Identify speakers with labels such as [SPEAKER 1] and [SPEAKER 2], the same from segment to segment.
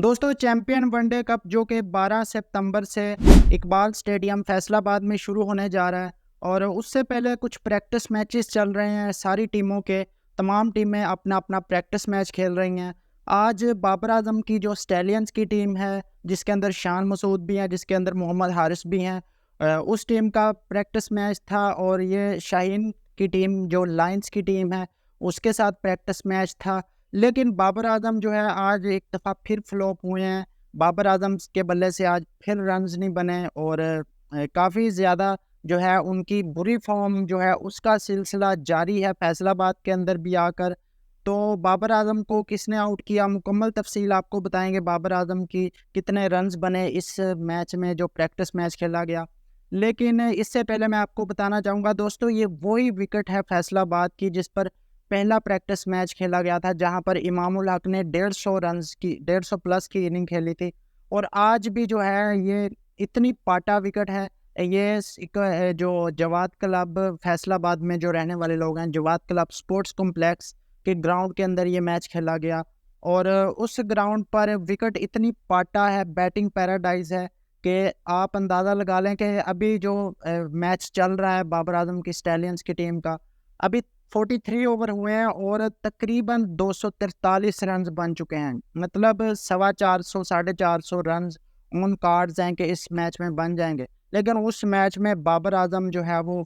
[SPEAKER 1] दोस्तों champion one day cup जो कि 12 सितंबर से इकबाल स्टेडियम फैसलाबाद में शुरू होने जा रहा है और उससे पहले कुछ प्रैक्टिस मैचेस चल रहे हैं। सारी टीमों के तमाम टीमें अपना अपना प्रैक्टिस मैच खेल रही हैं। आज बाबर आजम की जो स्टैलियंस की टीम है, जिसके अंदर शान मसूद भी हैं, जिसके अंदर मोहम्मद हारिस भी हैं, उस टीम का प्रैक्टिस मैच था। और ये शाहीन की टीम जो लायंस की टीम है उसके साथ प्रैक्टिस मैच था। लेकिन बाबर आजम जो है आज एक दफ़ा फिर फ्लॉप हुए हैं। बाबर आजम के बल्ले से आज फिर रन्स नहीं बने और काफ़ी ज़्यादा जो है उनकी बुरी फॉर्म जो है उसका सिलसिला जारी है फैसलाबाद के अंदर भी आकर। तो बाबर आजम को किसने आउट किया, मुकम्मल तफसील आपको बताएंगे। बाबर आजम की कितने रन्स बने इस मैच में जो प्रैक्टिस मैच खेला गया। लेकिन इससे पहले मैं आपको बताना चाहूँगा दोस्तों, ये वही विकेट है फैसलाबाद की जिस पर पहला प्रैक्टिस मैच खेला गया था, जहां पर इमामुल हक ने 150 प्लस की इनिंग खेली थी। और आज भी जो है ये इतनी पाटा विकेट है। ये जो जवाद क्लब फैसलाबाद में जो रहने वाले लोग हैं, जवाद क्लब स्पोर्ट्स कॉम्प्लेक्स के ग्राउंड के अंदर ये मैच खेला गया। और उस ग्राउंड पर विकेट इतनी पाटा है, बैटिंग पैराडाइज है कि आप अंदाज़ा लगा लें कि अभी जो मैच चल रहा है बाबर आजम की स्टैलियंस की टीम का, अभी 43 ओवर हुए हैं और तकरीबन 243 रन बन चुके हैं। मतलब 450 450 रन ऑन कार्ड्स हैं कि इस मैच में बन जाएंगे। लेकिन उस मैच में बाबर आजम जो है वो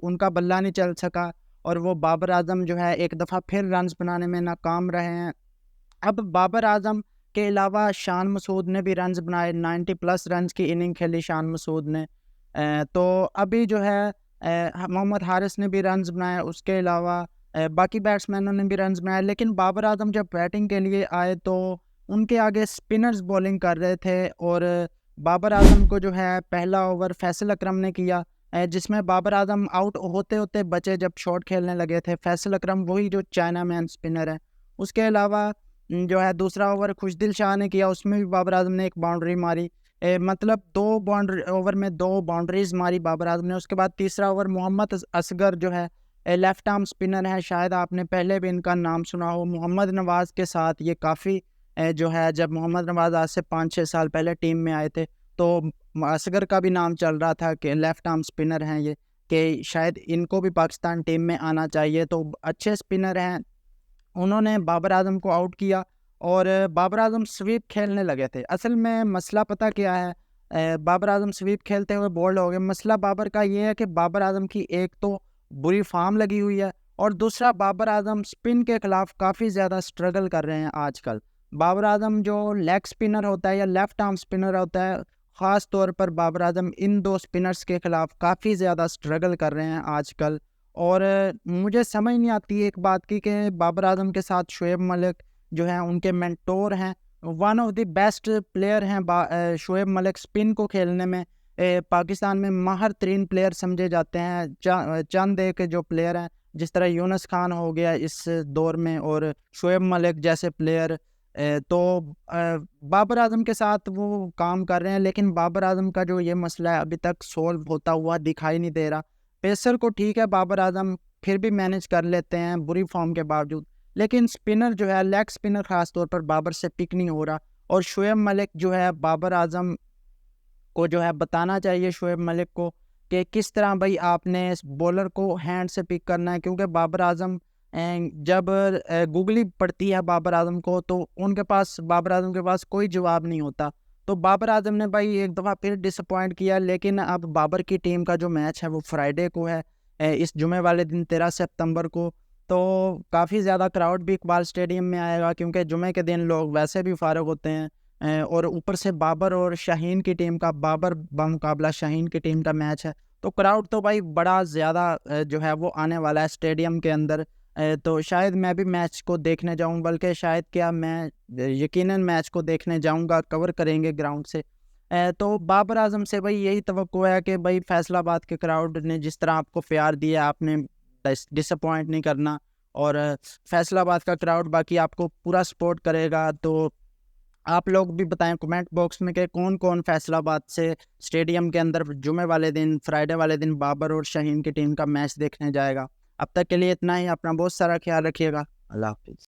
[SPEAKER 1] उनका बल्ला नहीं चल सका और वो बाबर आजम जो है एक दफ़ा फिर रन्स बनाने में नाकाम रहे हैं। अब बाबर आजम के अलावा शान मसूद ने भी रन्स बनाए, 90 प्लस रन्स की इनिंग खेली शान मसूद ने। तो अभी जो है मोहम्मद हारिस ने भी रन्स बनाए, उसके अलावा बाकी बैट्समैनों ने भी रन्स बनाए। लेकिन बाबर आजम जब बैटिंग के लिए आए तो उनके आगे स्पिनर्स बॉलिंग कर रहे थे और बाबर आजम को जो है पहला ओवर फैसल अकरम ने किया, जिसमें बाबर आजम आउट होते होते बचे जब शॉट खेलने लगे थे। फैसल अकरम वही जो चाइना मैन स्पिनर है। उसके अलावा जो है दूसरा ओवर खुशदिल शाह ने किया, उसमें भी बाबर आजम ने एक बाउंड्री मारी। मतलब 2 बाउंड्री ओवर में 2 बाउंड्रीज मारी बाबर आजम ने। उसके बाद तीसरा ओवर मोहम्मद असगर जो है लेफ्ट आर्म स्पिनर है, शायद आपने पहले भी इनका नाम सुना हो। मोहम्मद नवाज़ के साथ ये काफ़ी जो है, जब मोहम्मद नवाज़ आज से 5-6 साल पहले टीम में आए थे तो असगर का भी नाम चल रहा था कि लेफ्ट आर्म स्पिनर हैं ये, कि शायद इनको भी पाकिस्तान टीम में आना चाहिए। तो अच्छे स्पिनर हैं। उन्होंने बाबर आजम को आउट किया और बाबर आजम स्वीप खेलने लगे थे। असल में मसला पता क्या है, बाबर आजम स्वीप खेलते हुए बोल्ड हो गए। मसला बाबर का ये है कि बाबर आजम की एक तो बुरी फॉर्म लगी हुई है और दूसरा बाबर आजम स्पिन के खिलाफ काफ़ी ज़्यादा स्ट्रगल कर रहे हैं आजकल। बाबर आजम जो लेग स्पिनर होता है या लेफ्ट आर्म स्पिनर होता है, ख़ास तौर पर बाबर आजम इन 2 स्पिनर्स के खिलाफ काफ़ी ज़्यादा स्ट्रगल कर रहे हैं आजकल। और मुझे समझ नहीं आती एक बात की कि बाबर आजम के साथ शोएब मलिक जो हैं उनके मेंटोर हैं, one of the best player हैं। शोएब मलिक स्पिन को खेलने में पाकिस्तान में माहिर तरीन प्लेयर समझे जाते हैं। चंद एक जो प्लेयर हैं, जिस तरह यूनुस खान हो गया इस दौर में और शोएब मलिक जैसे प्लेयर, तो बाबर आजम के साथ वो काम कर रहे हैं। लेकिन बाबर आजम का जो ये मसला है अभी तक सोल्व होता हुआ दिखाई नहीं दे रहा। पेसर को ठीक है, बाबर आजम फिर भी मैनेज कर लेते हैं बुरी फॉर्म के बावजूद। लेकिन स्पिनर जो है, लेग स्पिनर ख़ास तौर पर बाबर से पिक नहीं हो रहा। और शोएब मलिक जो है, बाबर आजम को जो है बताना चाहिए शोएब मलिक को कि किस तरह भाई आपने इस बॉलर को हैंड से पिक करना है। क्योंकि बाबर आजम जब गूगली पड़ती है बाबर आजम को तो उनके पास, बाबर आजम के पास कोई जवाब नहीं होता। तो बाबर आजम ने भाई एक दफ़ा फिर डिसअपॉइंट किया। लेकिन अब बाबर की टीम का जो मैच है वो फ्राइडे को है, इस जुमे वाले दिन 13 सितंबर को। तो काफ़ी ज़्यादा क्राउड भी इकबाल स्टेडियम में आएगा क्योंकि जुमे के दिन लोग वैसे भी फारग होते हैं। और ऊपर से बाबर और शाहीन की टीम का, बाबर बमुकाबला शाहीन की टीम का मैच है। तो क्राउड तो भाई बड़ा ज़्यादा जो है वो आने वाला है स्टेडियम के अंदर। तो शायद मैं भी मैच को देखने जाऊं, बल्कि शायद क्या मैं यकीनन मैच को देखने जाऊंगा, कवर करेंगे ग्राउंड से। तो बाबर आजम से भाई यही तवक्को है कि भाई फैसलाबाद के क्राउड ने जिस तरह आपको प्यार दिया, आपने डिसअपॉइंट नहीं करना। और फैसलाबाद का क्राउड बाकी आपको पूरा सपोर्ट करेगा। तो आप लोग भी बताएं कमेंट बॉक्स में कि कौन कौन फैसलाबाद से स्टेडियम के अंदर जुमे वाले दिन, फ्राइडे वाले दिन बाबर और शाहीन की टीम का मैच देखने जाएगा। अब तक के लिए इतना ही। अपना बहुत सारा ख्याल रखिएगा। अल्लाह हाफिज़।